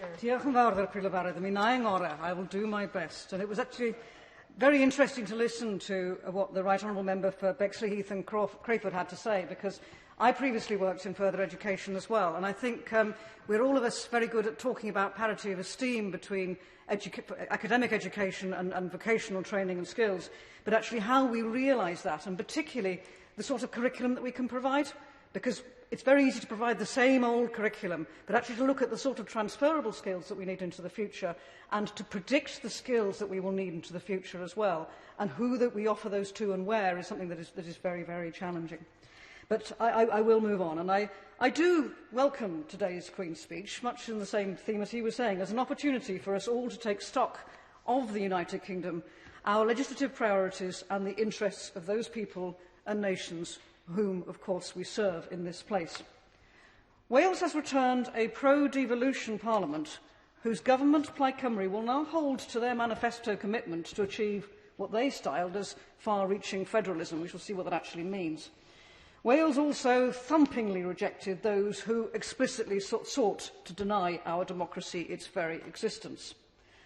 Diolch yn fawr i'r Prif Mi na ngorau. I will do my best. And it was actually very interesting to listen to what the Right Honourable Member for Bexley Heath and Crayford had to say, because I previously worked in further education as well, and I think we're all of us very good at talking about parity of esteem between academic education and vocational training and skills, but actually how we realise that, and particularly the sort of curriculum that we can provide, because it's very easy to provide the same old curriculum, but actually to look at the sort of transferable skills that we need into the future and to predict the skills that we will need into the future as well, and who that we offer those to and where is something that is very, very challenging. But I will move on, and I do welcome today's Queen's speech, much in the same theme as he was saying, as an opportunity for us all to take stock of the United Kingdom, our legislative priorities and the interests of those people and nations whom, of course, we serve in this place. Wales has returned a pro-devolution parliament whose government, Plaid Cymru, will now hold to their manifesto commitment to achieve what they styled as far-reaching federalism. We shall see what that actually means. Wales also thumpingly rejected those who explicitly sought to deny our democracy its very existence.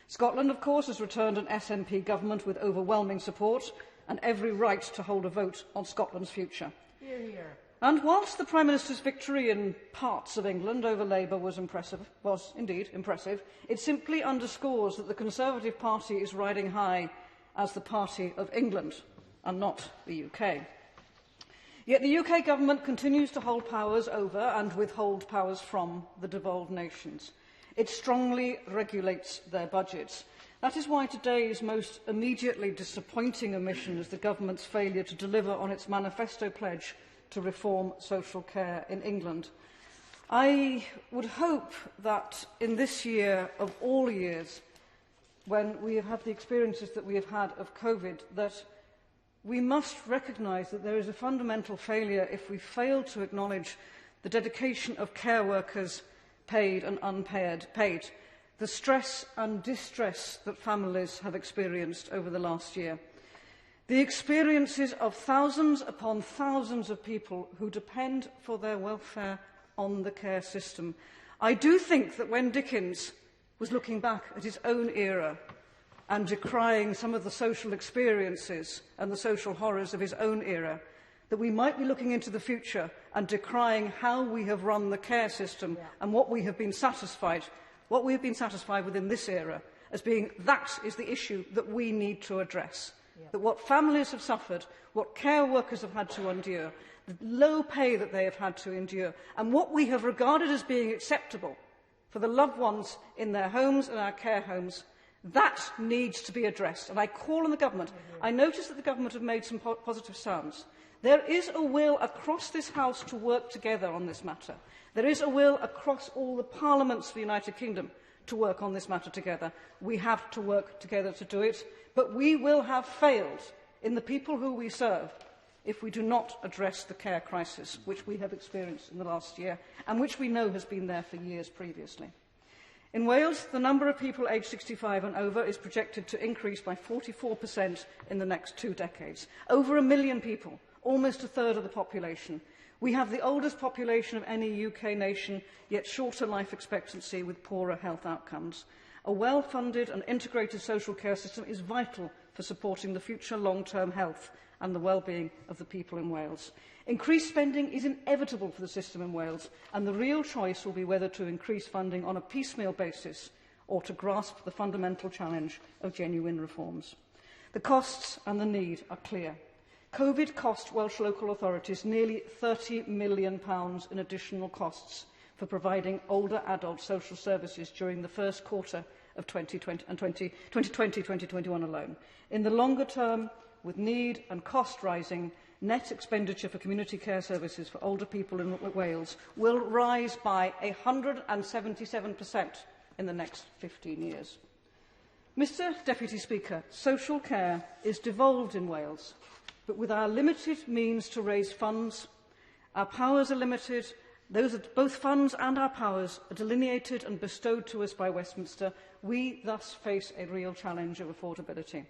Scotland, of course, has returned an SNP government with overwhelming support and every right to hold a vote on Scotland's future. Hear, hear. And whilst the Prime Minister's victory in parts of England over Labour was indeed impressive, it simply underscores that the Conservative Party is riding high as the party of England and not the UK. Yet the UK government continues to hold powers over and withhold powers from the devolved nations. It strongly regulates their budgets. That is why today's most immediately disappointing omission is the government's failure to deliver on its manifesto pledge to reform social care in England. I would hope that in this year of all years, when we have had the experiences that we have had of COVID, that we must recognise that there is a fundamental failure if we fail to acknowledge the dedication of care workers, paid and unpaid, the stress and distress that families have experienced over the last year, the experiences of thousands upon thousands of people who depend for their welfare on the care system. I do think that when Dickens was looking back at his own era and decrying some of the social experiences and the social horrors of his own era, that we might be looking into the future and decrying how we have run the care system and what we have been satisfied within this era as being that is the issue that we need to address. That what families have suffered, what care workers have had to endure, the low pay that they have had to endure, and what we have regarded as being acceptable for the loved ones in their homes and our care homes, that needs to be addressed. And I call on the government. I notice that the government have made some positive sounds. There is a will across this House to work together on this matter. There is a will across all the parliaments of the United Kingdom to work on this matter together. We have to work together to do it, but we will have failed in the people who we serve if we do not address the care crisis which we have experienced in the last year and which we know has been there for years previously. In Wales, the number of people aged 65 and over is projected to increase by 44% in the next 2 decades. Over 1 million people, almost a third of the population. We have the oldest population of any UK nation, yet shorter life expectancy with poorer health outcomes. A well-funded and integrated social care system is vital for supporting the future long-term health and the well-being of the people in Wales. Increased spending is inevitable for the system in Wales, and the real choice will be whether to increase funding on a piecemeal basis or to grasp the fundamental challenge of genuine reforms. The costs and the need are clear. COVID cost Welsh local authorities nearly £30 million in additional costs for providing older adult social services during the first quarter of 2020-2021 alone. In the longer term, with need and cost rising, net expenditure for community care services for older people in Wales will rise by 177% in the next 15 years. Mr Deputy Speaker, social care is devolved in Wales, but with our limited means to raise funds, our powers are limited. Both funds and our powers are delineated and bestowed to us by Westminster. We thus face a real challenge of affordability.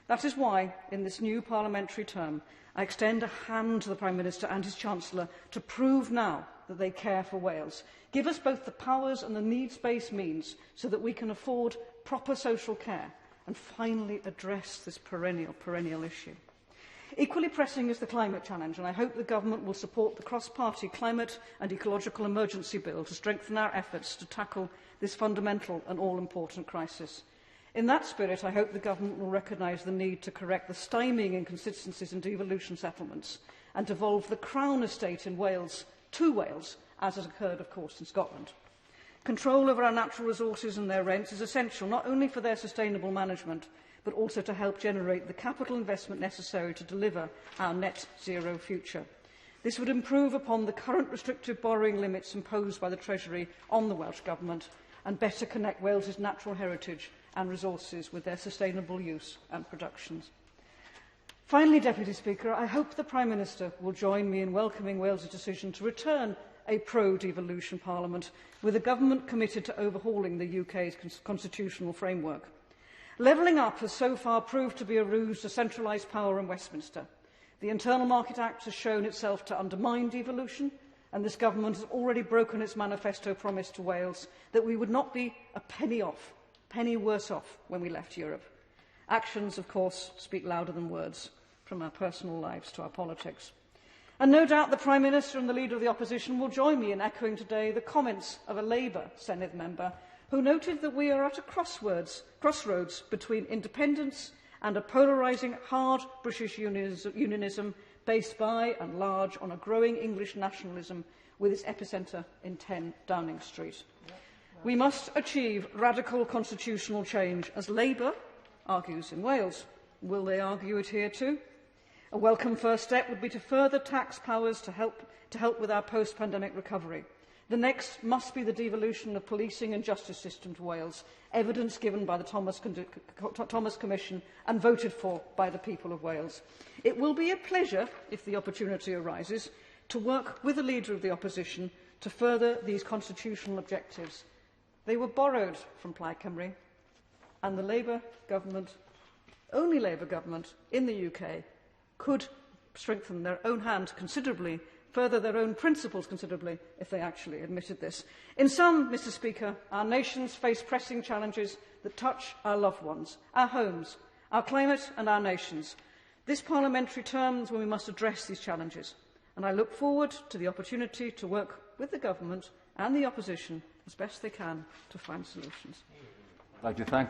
That is why, in this new parliamentary term, I extend a hand to the Prime Minister and his Chancellor to prove now that they care for Wales. Give us both the powers and the needs-based means so that we can afford proper social care and finally address this perennial issue. Equally pressing is the climate challenge, and I hope the Government will support the cross-party climate and ecological emergency bill to strengthen our efforts to tackle this fundamental and all-important crisis. In that spirit, I hope the Government will recognise the need to correct the stymieing inconsistencies in devolution settlements and devolve the Crown estate in Wales to Wales, as has occurred, of course, in Scotland. Control over our natural resources and their rents is essential not only for their sustainable management, but also to help generate the capital investment necessary to deliver our net zero future. This would improve upon the current restrictive borrowing limits imposed by the Treasury on the Welsh Government and better connect Wales's natural heritage and resources with their sustainable use and productions. Finally, Deputy Speaker, I hope the Prime Minister will join me in welcoming Wales's decision to return a pro-devolution Parliament, with a government committed to overhauling the UK's constitutional framework. Levelling up has so far proved to be a ruse to centralise power in Westminster. The Internal Market Act has shown itself to undermine devolution, and this government has already broken its manifesto promise to Wales that we would not be a penny worse off when we left Europe. Actions, of course, speak louder than words, from our personal lives to our politics. And no doubt the Prime Minister and the Leader of the Opposition will join me in echoing today the comments of a Labour Senedd member who noted that we are at a crossroads between independence and a polarising hard British unionism based by and large on a growing English nationalism with its epicentre in 10 Downing Street. We must achieve radical constitutional change, as Labour argues in Wales. Will they argue it here too? A welcome first step would be to further tax powers to help with our post-pandemic recovery. The next must be the devolution of policing and justice system to Wales, evidence given by the Thomas Commission and voted for by the people of Wales. It will be a pleasure, if the opportunity arises, to work with the Leader of the Opposition to further these constitutional objectives. They were borrowed from Plaid Cymru, and the Labour government, only Labour government in the UK, could strengthen their own hand considerably, further their own principles considerably, if they actually admitted this. In sum, Mr. Speaker, our nations face pressing challenges that touch our loved ones, our homes, our climate and our nations. This parliamentary term is when we must address these challenges, and I look forward to the opportunity to work with the government and the opposition as best they can to find solutions. I'd like to thank